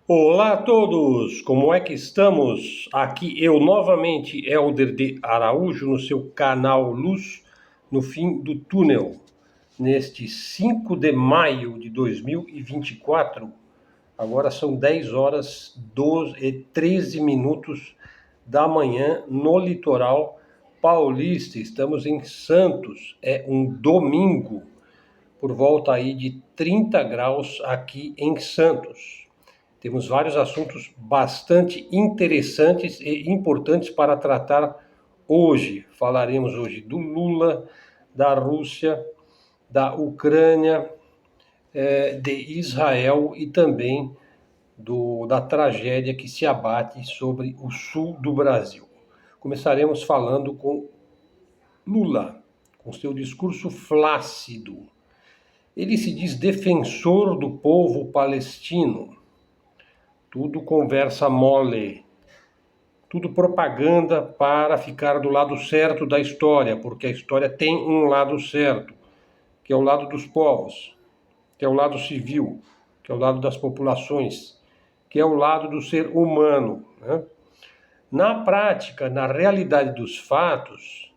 Olá a todos, como é que estamos? Aqui eu novamente, Helder de Araújo, no seu canal Luz no Fim do Túnel, neste 5 de maio de 2024. Agora são 10 horas 12 e 13 minutos da manhã no litoral paulista. Estamos em Santos, é um domingo, por volta aí de 30 graus aqui em Santos. Temos vários assuntos bastante interessantes e importantes para tratar hoje. Falaremos hoje do Lula, da Rússia, da Ucrânia, de Israel e também da tragédia que se abate sobre o sul do Brasil. Começaremos falando com Lula, com seu discurso flácido. Ele se diz defensor do povo palestino. Tudo conversa mole, tudo propaganda para ficar do lado certo da história, porque a história tem um lado certo, que é o lado dos povos, que é o lado civil, que é o lado das populações, que é o lado do ser humano, né? Na prática, na realidade dos fatos,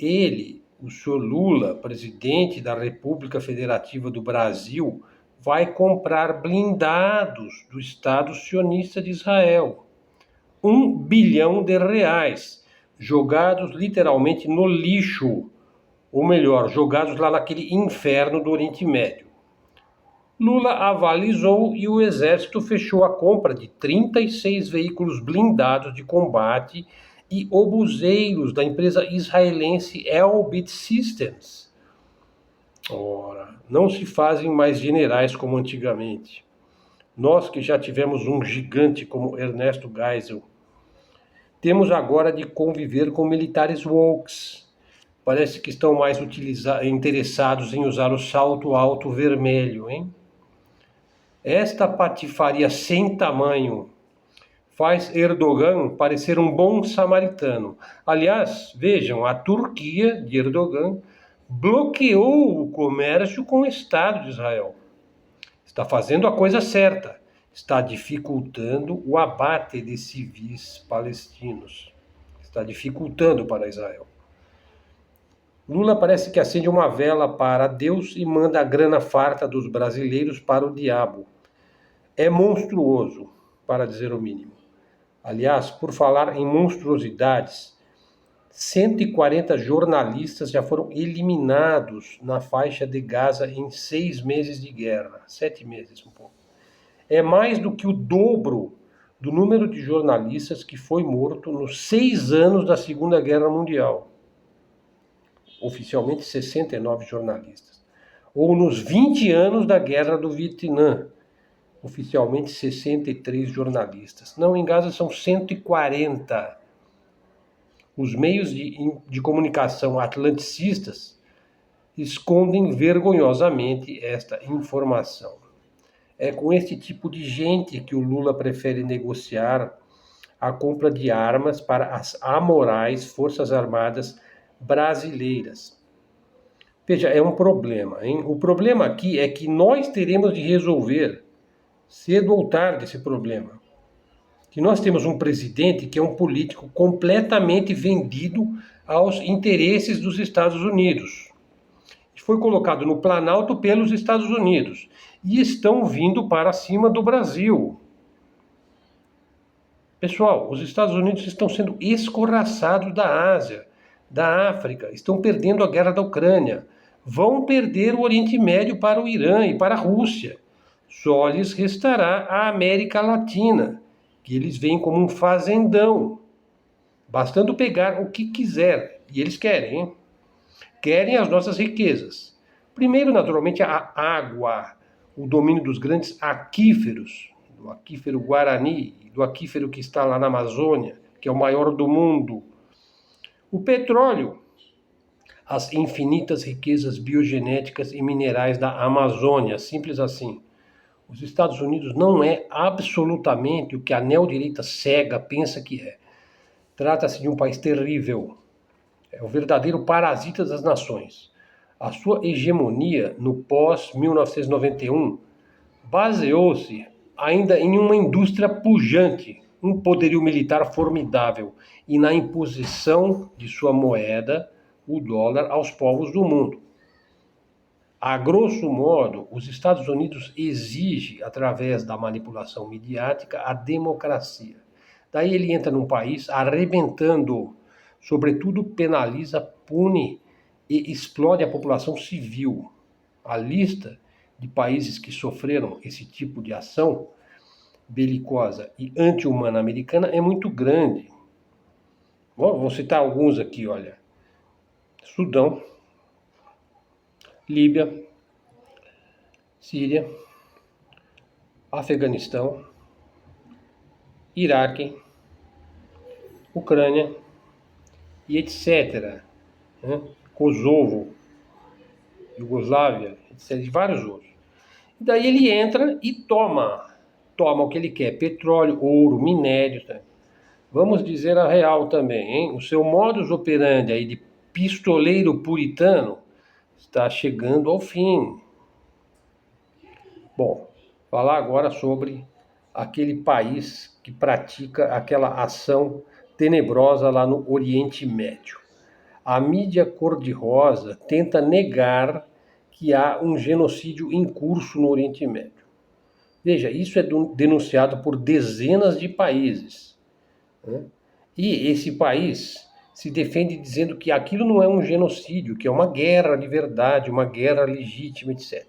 ele, o senhor Lula, presidente da República Federativa do Brasil, vai comprar blindados do Estado sionista de Israel. R$ 1 bilhão jogados literalmente no lixo, ou melhor, jogados lá naquele inferno do Oriente Médio. Lula avalizou e o Exército fechou a compra de 36 veículos blindados de combate e obuseiros da empresa israelense Elbit Systems. Ora, não se fazem mais generais como antigamente. Nós que já tivemos um gigante como Ernesto Geisel, temos agora de conviver com militares wokes. Parece que estão mais interessados em usar o salto alto vermelho, hein? Esta patifaria sem tamanho faz Erdogan parecer um bom samaritano. Aliás, vejam, a Turquia de Erdogan bloqueou o comércio com o Estado de Israel. Está fazendo a coisa certa. Está dificultando o abate de civis palestinos. Está dificultando para Israel. Lula parece que acende uma vela para Deus e manda a grana farta dos brasileiros para o diabo. É monstruoso, para dizer o mínimo. Aliás, por falar em monstruosidades, 140 jornalistas já foram eliminados na faixa de Gaza em 6 meses de guerra. 7 meses, um pouco. É mais do que o dobro do número de jornalistas que foi morto nos 6 anos da Segunda Guerra Mundial. Oficialmente 69 jornalistas. Ou nos 20 anos da Guerra do Vietnã. Oficialmente 63 jornalistas. Não, em Gaza são 140. Os meios de comunicação atlanticistas escondem vergonhosamente esta informação. É com este tipo de gente que o Lula prefere negociar a compra de armas para as amorais Forças Armadas brasileiras. Veja, é um problema, hein? O problema aqui é que nós teremos de resolver, cedo ou tarde, esse problema. Que nós temos um presidente que é um político completamente vendido aos interesses dos Estados Unidos. Foi colocado no Planalto pelos Estados Unidos e estão vindo para cima do Brasil. Pessoal, os Estados Unidos estão sendo escorraçados da Ásia, da África, estão perdendo a guerra da Ucrânia, vão perder o Oriente Médio para o Irã e para a Rússia. Só lhes restará a América Latina, que eles veem como um fazendão, bastando pegar o que quiser, e eles querem, hein? Querem as nossas riquezas. Primeiro, naturalmente, a água, o domínio dos grandes aquíferos, do aquífero Guarani, do aquífero que está lá na Amazônia, que é o maior do mundo. O petróleo, as infinitas riquezas biogenéticas e minerais da Amazônia, simples assim. Os Estados Unidos não é absolutamente o que a neodireita cega pensa que é. Trata-se de um país terrível. É o verdadeiro parasita das nações. A sua hegemonia no pós-1991 baseou-se ainda em uma indústria pujante, um poderio militar formidável e na imposição de sua moeda, o dólar, aos povos do mundo. A grosso modo, os Estados Unidos exigem, através da manipulação midiática, a democracia. Daí ele entra num país arrebentando, sobretudo penaliza, pune e explode a população civil. A lista de países que sofreram esse tipo de ação belicosa e anti-humana americana é muito grande. Bom, vou citar alguns aqui, olha. Sudão, Líbia, Síria, Afeganistão, Iraque, Ucrânia e etc. Né? Kosovo, Iugoslávia, etc. E vários outros. E daí ele entra e toma o que ele quer, petróleo, ouro, minérios. Né? Vamos dizer a real também, hein? O seu modus operandi aí de pistoleiro puritano está chegando ao fim. Bom, falar agora sobre aquele país que pratica aquela ação tenebrosa lá no Oriente Médio. A mídia cor-de-rosa tenta negar que há um genocídio em curso no Oriente Médio. Veja, isso é denunciado por dezenas de países. Né? E esse país se defende dizendo que aquilo não é um genocídio, que é uma guerra de verdade, uma guerra legítima, etc.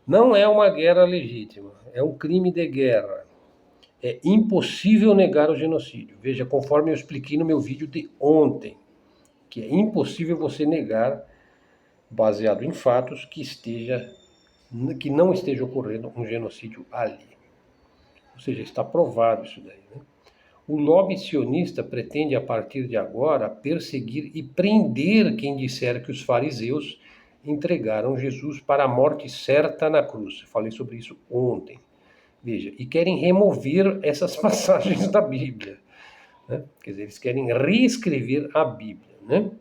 Não é uma guerra legítima, é um crime de guerra. É impossível negar o genocídio. Veja, conforme eu expliquei no meu vídeo de ontem, que é impossível você negar, baseado em fatos, que não esteja ocorrendo um genocídio ali. Ou seja, está provado isso daí. Né? O lobby sionista pretende, a partir de agora, perseguir e prender quem disser que os fariseus entregaram Jesus para a morte certa na cruz. Eu falei sobre isso ontem. Veja, e querem remover essas passagens da Bíblia. Né? Quer dizer, eles querem reescrever a Bíblia. Né?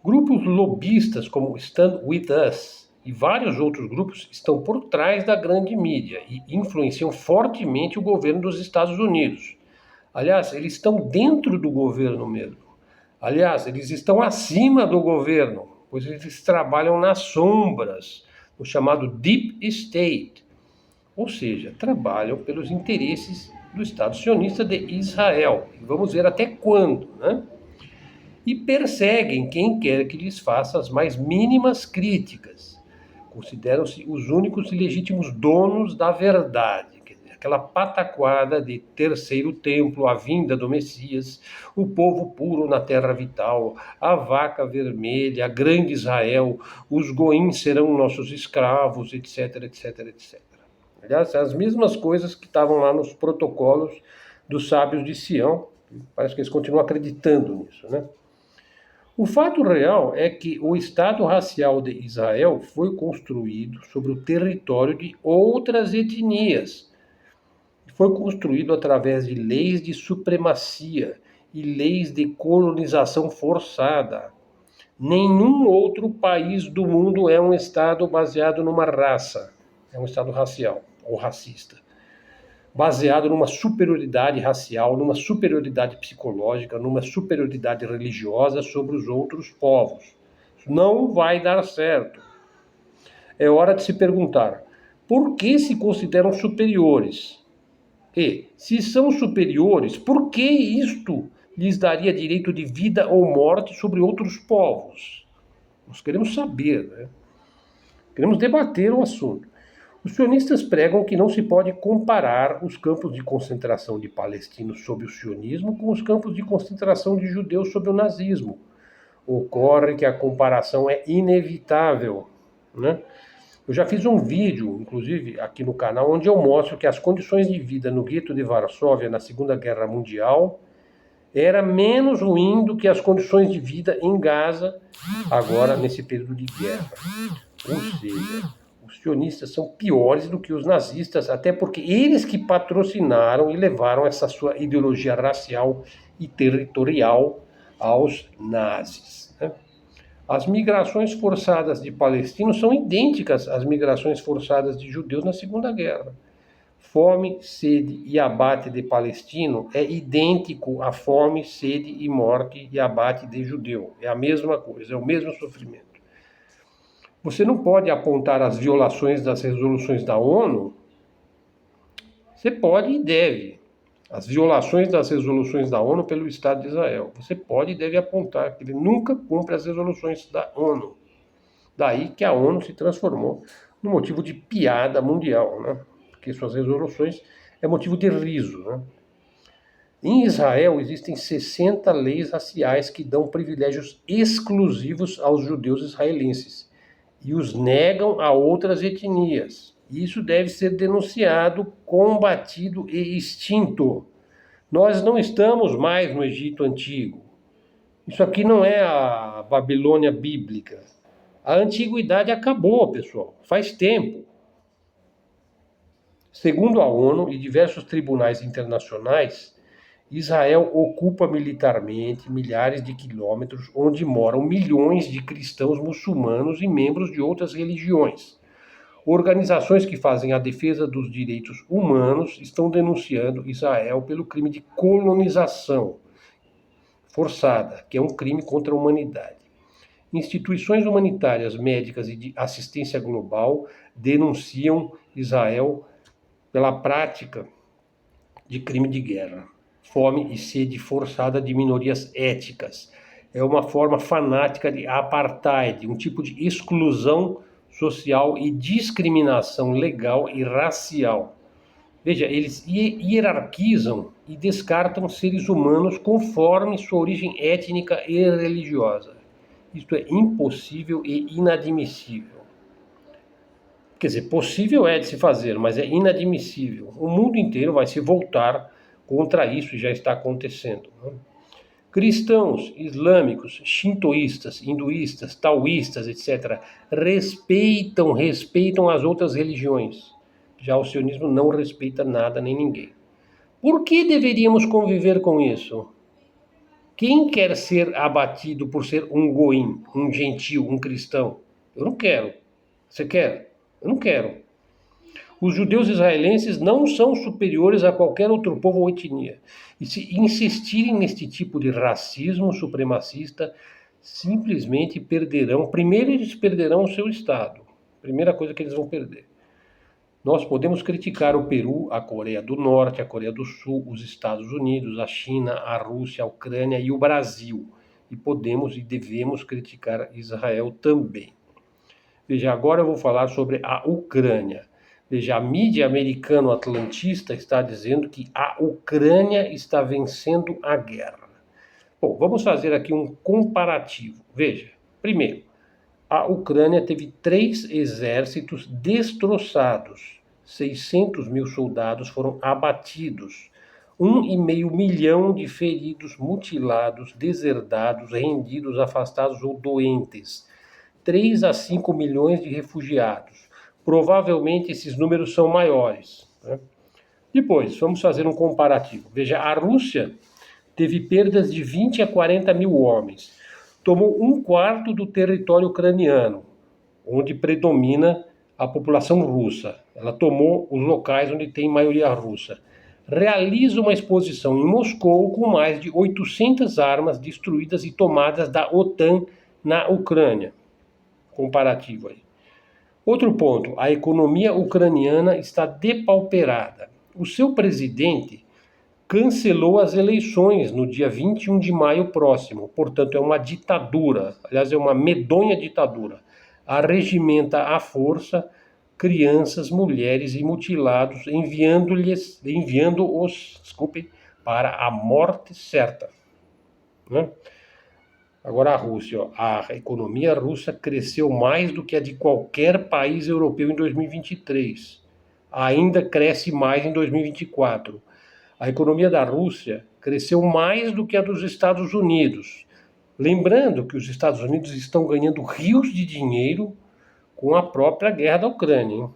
Grupos lobistas como Stand With Us e vários outros grupos estão por trás da grande mídia e influenciam fortemente o governo dos Estados Unidos. Aliás, eles estão dentro do governo mesmo. Aliás, eles estão acima do governo, pois eles trabalham nas sombras, o chamado Deep State, ou seja, trabalham pelos interesses do Estado sionista de Israel. E vamos ver até quando, né? E perseguem quem quer que lhes faça as mais mínimas críticas. Consideram-se os únicos legítimos donos da verdade. Aquela pataquada de terceiro templo, a vinda do Messias, o povo puro na terra vital, a vaca vermelha, a grande Israel, os goins serão nossos escravos, etc, etc, etc. Aliás, as mesmas coisas que estavam lá nos protocolos dos sábios de Sião, parece que eles continuam acreditando nisso, né? O fato real é que o Estado racial de Israel foi construído sobre o território de outras etnias. Foi construído através de leis de supremacia e leis de colonização forçada. Nenhum outro país do mundo é um Estado baseado numa raça. É um Estado racial ou racista. Baseado numa superioridade racial, numa superioridade psicológica, numa superioridade religiosa sobre os outros povos. Isso não vai dar certo. É hora de se perguntar, por que se consideram superiores? E, se são superiores, por que isto lhes daria direito de vida ou morte sobre outros povos? Nós queremos saber, né? Queremos debater o assunto. Os sionistas pregam que não se pode comparar os campos de concentração de palestinos sob o sionismo com os campos de concentração de judeus sob o nazismo. Ocorre que a comparação é inevitável, né? Eu já fiz um vídeo, inclusive, aqui no canal, onde eu mostro que as condições de vida no gueto de Varsóvia na Segunda Guerra Mundial era menos ruim do que as condições de vida em Gaza, agora nesse período de guerra. Ou seja, os sionistas são piores do que os nazistas, até porque eles que patrocinaram e levaram essa sua ideologia racial e territorial aos nazis. Né? As migrações forçadas de palestinos são idênticas às migrações forçadas de judeus na Segunda Guerra. Fome, sede e abate de palestino é idêntico à fome, sede e morte e abate de judeu. É a mesma coisa, é o mesmo sofrimento. Você não pode apontar as violações das resoluções da ONU. Você pode e deve. As violações das resoluções da ONU pelo Estado de Israel. Você pode e deve apontar que ele nunca cumpre as resoluções da ONU. Daí que a ONU se transformou num motivo de piada mundial, né? Porque suas resoluções é motivo de riso, né? Em Israel existem 60 leis raciais que dão privilégios exclusivos aos judeus israelenses e os negam a outras etnias. Isso deve ser denunciado, combatido e extinto. Nós não estamos mais no Egito Antigo. Isso aqui não é a Babilônia bíblica. A antiguidade acabou, pessoal, faz tempo. Segundo a ONU e diversos tribunais internacionais, Israel ocupa militarmente milhares de quilômetros onde moram milhões de cristãos muçulmanos e membros de outras religiões. Organizações que fazem a defesa dos direitos humanos estão denunciando Israel pelo crime de colonização forçada, que é um crime contra a humanidade. Instituições humanitárias, médicas e de assistência global denunciam Israel pela prática de crime de guerra, fome e sede forçada de minorias étnicas. É uma forma fanática de apartheid, um tipo de exclusão social e discriminação legal e racial. Veja, eles hierarquizam e descartam seres humanos conforme sua origem étnica e religiosa. Isto é impossível e inadmissível. Quer dizer, possível é de se fazer, mas é inadmissível. O mundo inteiro vai se voltar contra isso e já está acontecendo, né? Cristãos, islâmicos, shintoístas, hinduístas, taoístas, etc., respeitam as outras religiões. Já o sionismo não respeita nada nem ninguém. Por que deveríamos conviver com isso? Quem quer ser abatido por ser um goim, um gentil, um cristão? Eu não quero. Você quer? Eu não quero. Os judeus israelenses não são superiores a qualquer outro povo ou etnia. E se insistirem neste tipo de racismo supremacista, simplesmente perderão. Primeiro, eles perderão o seu Estado. Primeira coisa que eles vão perder. Nós podemos criticar o Peru, a Coreia do Norte, a Coreia do Sul, os Estados Unidos, a China, a Rússia, a Ucrânia e o Brasil. E podemos e devemos criticar Israel também. Veja, agora eu vou falar sobre a Ucrânia. Veja, a mídia americano-atlantista está dizendo que a Ucrânia está vencendo a guerra. Bom, vamos fazer aqui um comparativo. Veja, primeiro, a Ucrânia teve 3 exércitos destroçados. 600 mil soldados foram abatidos. 1,5 milhão de feridos, mutilados, deserdados, rendidos, afastados ou doentes. 3 a 5 milhões de refugiados. Provavelmente esses números são maiores, né? Depois, vamos fazer um comparativo. Veja, a Rússia teve perdas de 20 a 40 mil homens. Tomou 1/4 do território ucraniano, onde predomina a população russa. Ela tomou os locais onde tem maioria russa. Realiza uma exposição em Moscou com mais de 800 armas destruídas e tomadas da OTAN na Ucrânia. Comparativo aí. Outro ponto, a economia ucraniana está depauperada. O seu presidente cancelou as eleições no dia 21 de maio próximo, portanto é uma ditadura, aliás é uma medonha ditadura. Arregimenta à força crianças, mulheres e mutilados, enviando-os, para a morte certa, né? Agora a Rússia, a economia russa cresceu mais do que a de qualquer país europeu em 2023. Ainda cresce mais em 2024. A economia da Rússia cresceu mais do que a dos Estados Unidos. Lembrando que os Estados Unidos estão ganhando rios de dinheiro com a própria guerra da Ucrânia, hein?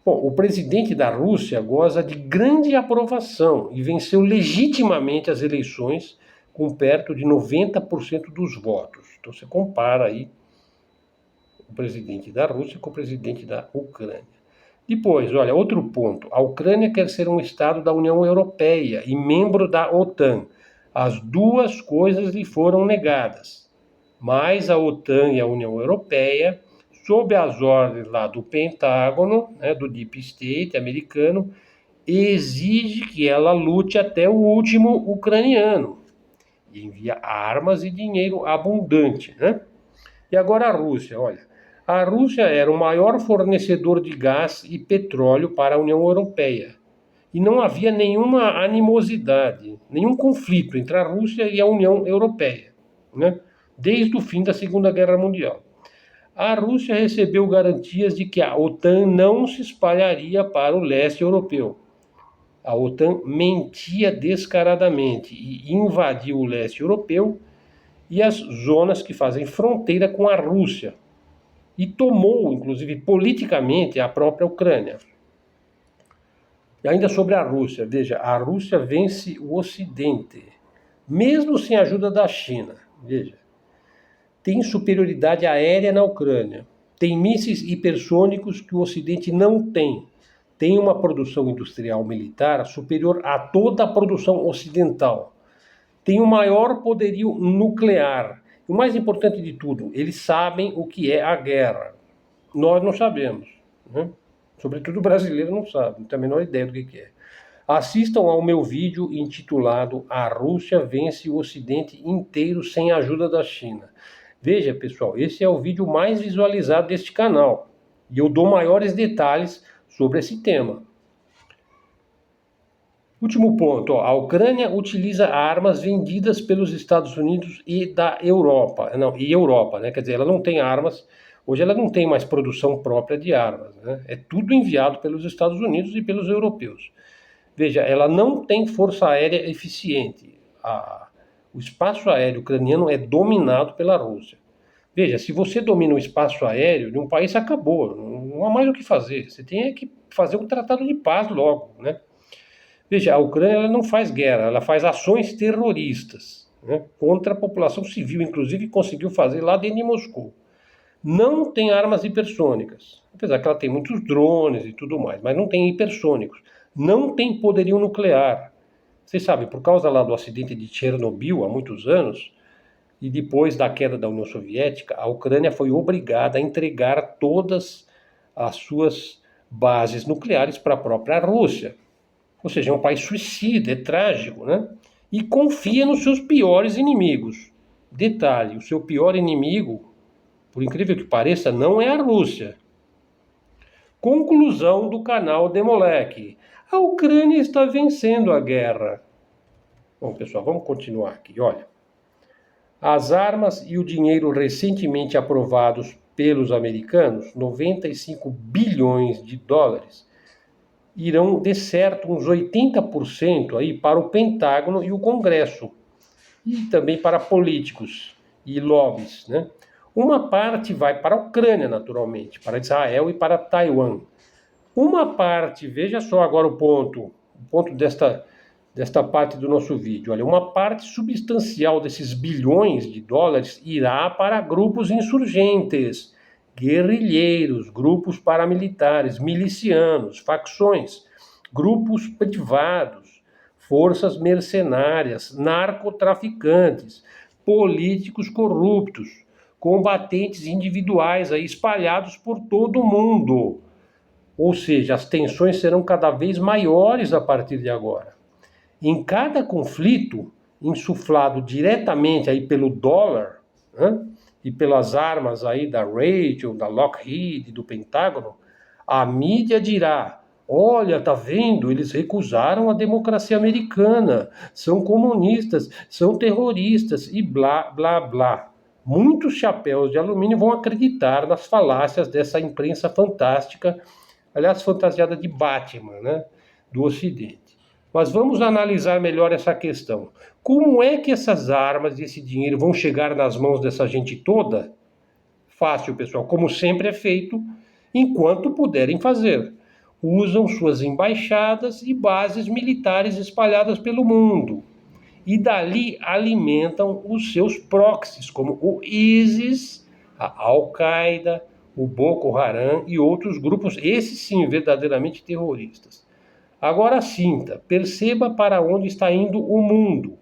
Bom, o presidente da Rússia goza de grande aprovação e venceu legitimamente as eleições com perto de 90% dos votos. Então você compara aí o presidente da Rússia com o presidente da Ucrânia. Depois, olha, outro ponto. A Ucrânia quer ser um Estado da União Europeia e membro da OTAN. As duas coisas lhe foram negadas. Mas a OTAN e a União Europeia, sob as ordens lá do Pentágono, né, do Deep State americano, exige que ela lute até o último ucraniano. E envia armas e dinheiro abundante, né? E agora a Rússia, olha. A Rússia era o maior fornecedor de gás e petróleo para a União Europeia. E não havia nenhuma animosidade, nenhum conflito entre a Rússia e a União Europeia, né? Desde o fim da Segunda Guerra Mundial. A Rússia recebeu garantias de que a OTAN não se espalharia para o leste europeu. A OTAN mentia descaradamente e invadiu o leste europeu e as zonas que fazem fronteira com a Rússia. E tomou, inclusive politicamente, a própria Ucrânia. E ainda sobre a Rússia, veja, a Rússia vence o Ocidente, mesmo sem a ajuda da China. Veja, tem superioridade aérea na Ucrânia, tem mísseis hipersônicos que o Ocidente não tem, tem uma produção industrial militar superior a toda a produção ocidental, tem o maior poderio nuclear. O mais importante de tudo, eles sabem o que é a guerra. Nós não sabemos, né? Sobretudo o brasileiro não sabe, não tem a menor ideia do que é. Assistam ao meu vídeo intitulado A Rússia vence o Ocidente inteiro sem a ajuda da China. Veja, pessoal, esse é o vídeo mais visualizado deste canal e eu dou maiores detalhes sobre esse tema. Último ponto, ó, a Ucrânia utiliza armas vendidas pelos Estados Unidos e da Europa. Não, e Europa, né? Quer dizer, ela não tem armas, hoje ela não tem mais produção própria de armas, né? É tudo enviado pelos Estados Unidos e pelos europeus. Veja, ela não tem força aérea eficiente. O espaço aéreo ucraniano é dominado pela Rússia. Veja, se você domina o espaço aéreo de um país, acabou, não há mais o que fazer. Você tem que fazer um tratado de paz logo, né? Veja, a Ucrânia ela não faz guerra, ela faz ações terroristas, né, contra a população civil, inclusive conseguiu fazer lá dentro de Moscou. Não tem armas hipersônicas, apesar que ela tem muitos drones e tudo mais, mas não tem hipersônicos. Não tem poderio nuclear. Vocês sabem, por causa lá do acidente de Chernobyl há muitos anos, e depois da queda da União Soviética, a Ucrânia foi obrigada a entregar todas as suas bases nucleares para a própria Rússia. Ou seja, é um país suicida, é trágico, né? E confia nos seus piores inimigos. Detalhe, o seu pior inimigo, por incrível que pareça, não é a Rússia. Conclusão do canal Demolec. A Ucrânia está vencendo a guerra. Bom, pessoal, vamos continuar aqui. Olha, as armas e o dinheiro recentemente aprovados pelos americanos, 95 bilhões de dólares, irão, de certo, uns 80% aí para o Pentágono e o Congresso, e também para políticos e lobbies, né? Uma parte vai para a Ucrânia, naturalmente, para Israel e para Taiwan. Uma parte, veja só agora o ponto desta parte do nosso vídeo. Olha, uma parte substancial desses bilhões de dólares irá para grupos insurgentes, guerrilheiros, grupos paramilitares, milicianos, facções, grupos privados, forças mercenárias, narcotraficantes, políticos corruptos, combatentes individuais aí espalhados por todo o mundo. Ou seja, as tensões serão cada vez maiores a partir de agora. Em cada conflito, insuflado diretamente aí pelo dólar, né, e pelas armas aí da Raytheon, da Lockheed, do Pentágono, a mídia dirá: olha, tá vendo? Eles recusaram a democracia americana, são comunistas, são terroristas e blá, blá, blá. Muitos chapéus de alumínio vão acreditar nas falácias dessa imprensa fantástica, aliás, fantasiada de Batman, né, do Ocidente. Mas vamos analisar melhor essa questão. Como é que essas armas e esse dinheiro vão chegar nas mãos dessa gente toda? Fácil, pessoal, como sempre é feito, enquanto puderem fazer. Usam suas embaixadas e bases militares espalhadas pelo mundo. E dali alimentam os seus proxies, como o ISIS, a Al-Qaeda, o Boko Haram e outros grupos, esses sim, verdadeiramente terroristas. Agora sinta, perceba para onde está indo o mundo.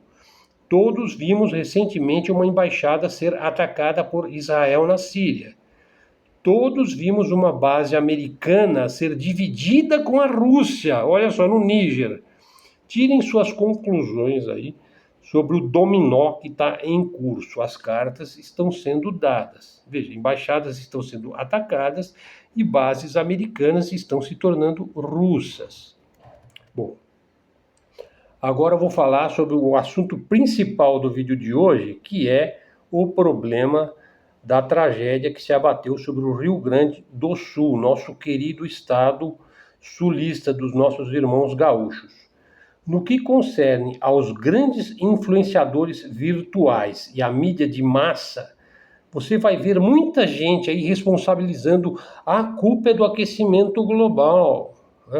Todos vimos recentemente uma embaixada ser atacada por Israel na Síria. Todos vimos uma base americana ser dividida com a Rússia, olha só, no Níger. Tirem suas conclusões aí sobre o dominó que está em curso. As cartas estão sendo dadas. Veja, embaixadas estão sendo atacadas e bases americanas estão se tornando russas. Bom, agora eu vou falar sobre o assunto principal do vídeo de hoje, que é o problema da tragédia que se abateu sobre o Rio Grande do Sul, nosso querido estado sulista dos nossos irmãos gaúchos. No que concerne aos grandes influenciadores virtuais e à mídia de massa, você vai ver muita gente aí responsabilizando a culpa é do aquecimento global.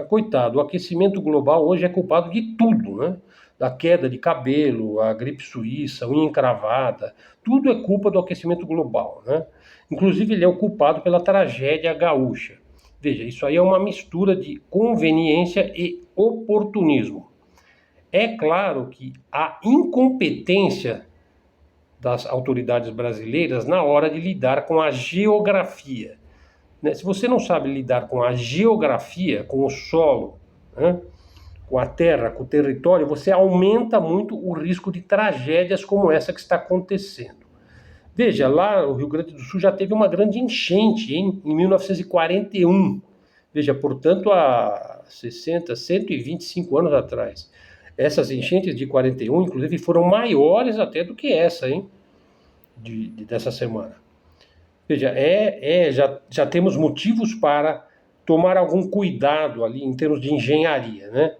Coitado, o aquecimento global hoje é culpado de tudo, né? Da queda de cabelo, a gripe suíça, unha encravada, tudo é culpa do aquecimento global, né? Inclusive ele é o culpado pela tragédia gaúcha. Veja, isso aí é uma mistura de conveniência e oportunismo. É claro que a incompetência das autoridades brasileiras na hora de lidar com a geografia. Se você não sabe lidar com a geografia, com o solo, né, com a terra, com o território, você aumenta muito o risco de tragédias como essa que está acontecendo. Veja, lá o Rio Grande do Sul já teve uma grande enchente, hein, em 1941. Veja, portanto, há 60, 125 anos atrás. Essas enchentes de 41, inclusive, foram maiores até do que essa, hein, dessa semana. Veja, já temos motivos para tomar algum cuidado ali em termos de engenharia, né?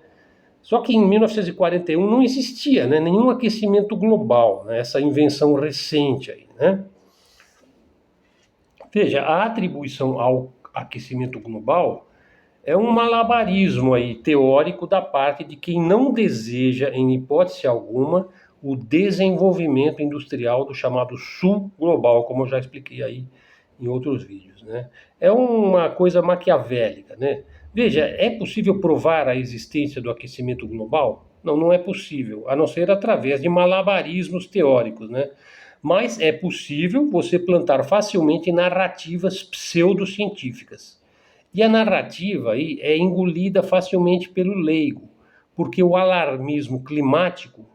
Só que em 1941 não existia, né, nenhum aquecimento global, né, essa invenção recente aí, né? Veja, a atribuição ao aquecimento global é um malabarismo aí teórico da parte de quem não deseja, em hipótese alguma, o desenvolvimento industrial do chamado Sul global, como eu já expliquei aí em outros vídeos, né? É uma coisa maquiavélica, né? Veja, é possível provar a existência do aquecimento global? Não, não é possível, a não ser através de malabarismos teóricos, né? Mas é possível você plantar facilmente narrativas pseudocientíficas. E a narrativa aí é engolida facilmente pelo leigo, porque o alarmismo climático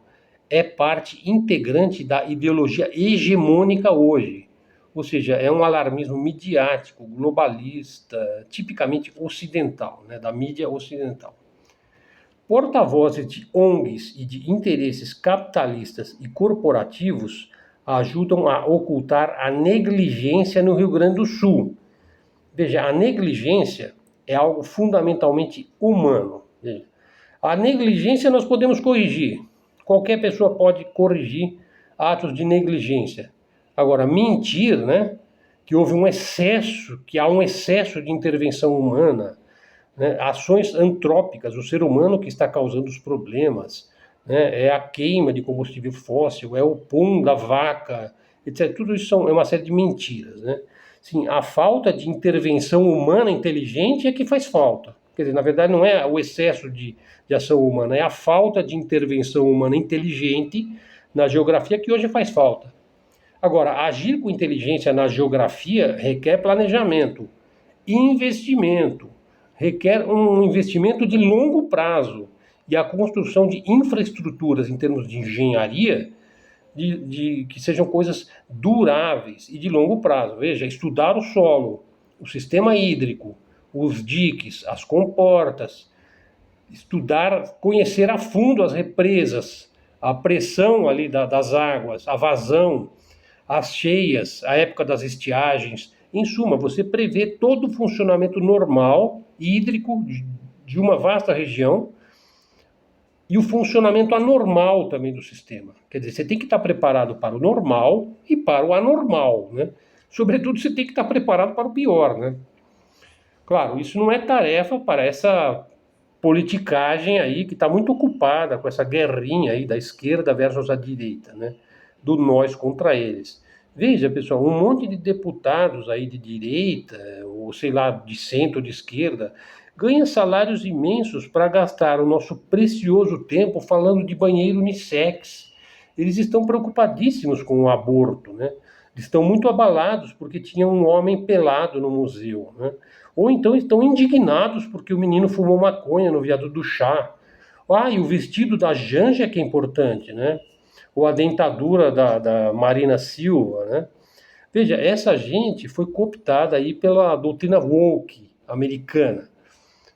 é parte integrante da ideologia hegemônica hoje. Ou seja, é um alarmismo midiático, globalista, tipicamente ocidental, né, da mídia ocidental. Porta-vozes de ONGs e de interesses capitalistas e corporativos ajudam a ocultar a negligência no Rio Grande do Sul. Veja, a negligência é algo fundamentalmente humano. Veja, a negligência nós podemos corrigir. Qualquer pessoa pode corrigir atos de negligência. Agora, mentir, né, que houve um excesso, que há um excesso de intervenção humana, né, ações antrópicas, o ser humano que está causando os problemas, né, é a queima de combustível fóssil, é o pum da vaca, etc. Tudo isso é uma série de mentiras, né? Sim, a falta de intervenção humana inteligente é que faz falta. Quer dizer, na verdade, não é o excesso de ação humana, é a falta de intervenção humana inteligente na geografia que hoje faz falta. Agora, agir com inteligência na geografia requer planejamento, investimento, requer um investimento de longo prazo e a construção de infraestruturas em termos de engenharia que sejam coisas duráveis e de longo prazo. Veja, estudar o solo, o sistema hídrico, os diques, as comportas, estudar, conhecer a fundo as represas, a pressão ali das águas, a vazão, as cheias, a época das estiagens. Em suma, você prevê todo o funcionamento normal, hídrico, de uma vasta região, e o funcionamento anormal também do sistema. Quer dizer, você tem que estar preparado para o normal e para o anormal, né? Sobretudo, você tem que estar preparado para o pior, né? Claro, isso não é tarefa para essa politicagem aí que está muito ocupada com essa guerrinha aí da esquerda versus a direita, né? Do nós contra eles. Veja, pessoal, um monte de deputados aí de direita, ou sei lá, de centro ou de esquerda, ganha salários imensos para gastar o nosso precioso tempo falando de banheiro unissex. Eles estão preocupadíssimos com o aborto, né? Eles estão muito abalados porque tinha um homem pelado no museu, né? Ou então estão indignados porque o menino fumou maconha no viaduto do chá. Ah, e o vestido da Janja que é importante, né? Ou a dentadura da Marina Silva, né? Veja, essa gente foi cooptada aí pela doutrina woke americana.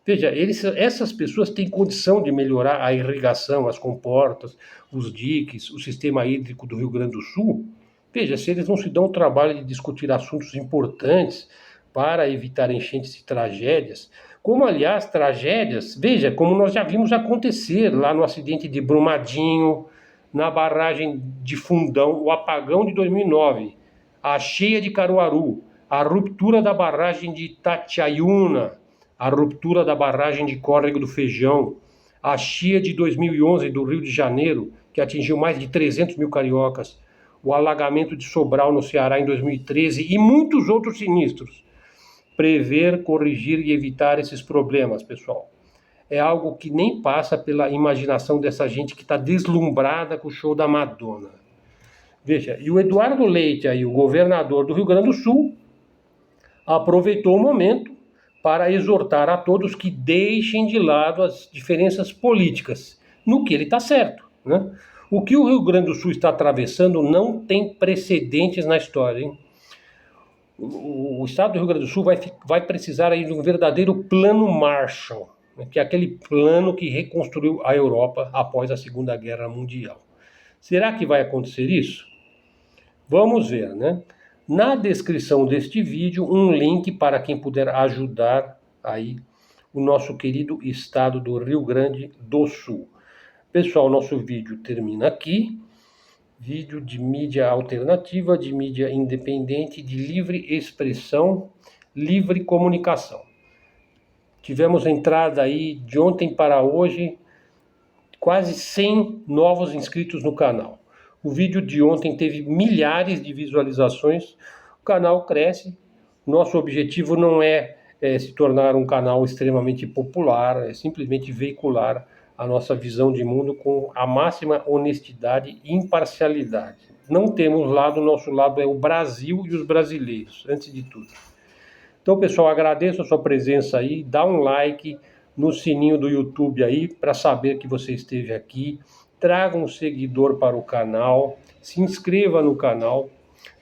Veja, essas pessoas têm condição de melhorar a irrigação, as comportas, os diques, o sistema hídrico do Rio Grande do Sul. Veja, se eles não se dão o trabalho de discutir assuntos importantes para evitar enchentes e tragédias, como aliás tragédias, veja, como nós já vimos acontecer lá no acidente de Brumadinho, na barragem de Fundão, o apagão de 2009, a cheia de Caruaru, a ruptura da barragem de Itatiaiuna, a ruptura da barragem de Córrego do Feijão, a cheia de 2011 do Rio de Janeiro, que atingiu mais de 300 mil cariocas, o alagamento de Sobral no Ceará em 2013 e muitos outros sinistros. Prever, corrigir e evitar esses problemas, pessoal. É algo que nem passa pela imaginação dessa gente que está deslumbrada com o show da Madonna. Veja, e o Eduardo Leite, aí, o governador do Rio Grande do Sul, aproveitou o momento para exortar a todos que deixem de lado as diferenças políticas, no que ele está certo, né? O que o Rio Grande do Sul está atravessando não tem precedentes na história, hein? O estado do Rio Grande do Sul vai precisar aí de um verdadeiro plano Marshall, né? Que é aquele plano que reconstruiu a Europa após a Segunda Guerra Mundial. Será que vai acontecer isso? Vamos ver, né? Na descrição deste vídeo, um link para quem puder ajudar aí o nosso querido estado do Rio Grande do Sul. Pessoal, nosso vídeo termina aqui. Vídeo de mídia alternativa, de mídia independente, de livre expressão, livre comunicação. Tivemos entrada aí de ontem para hoje, quase 100 novos inscritos no canal. O vídeo de ontem teve milhares de visualizações, o canal cresce. Nosso objetivo não é se tornar um canal extremamente popular, é simplesmente veicular a nossa visão de mundo com a máxima honestidade e imparcialidade. Não temos lado, nosso lado é o Brasil e os brasileiros, antes de tudo. Então, pessoal, agradeço a sua presença aí, dá um like no sininho do YouTube aí para saber que você esteve aqui. Traga um seguidor para o canal, se inscreva no canal,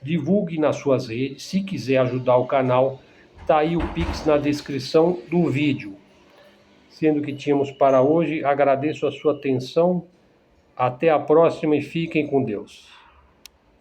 divulgue nas suas redes. Se quiser ajudar o canal, tá aí o Pix na descrição do vídeo. Sendo que tínhamos para hoje, agradeço a sua atenção. Até a próxima e fiquem com Deus.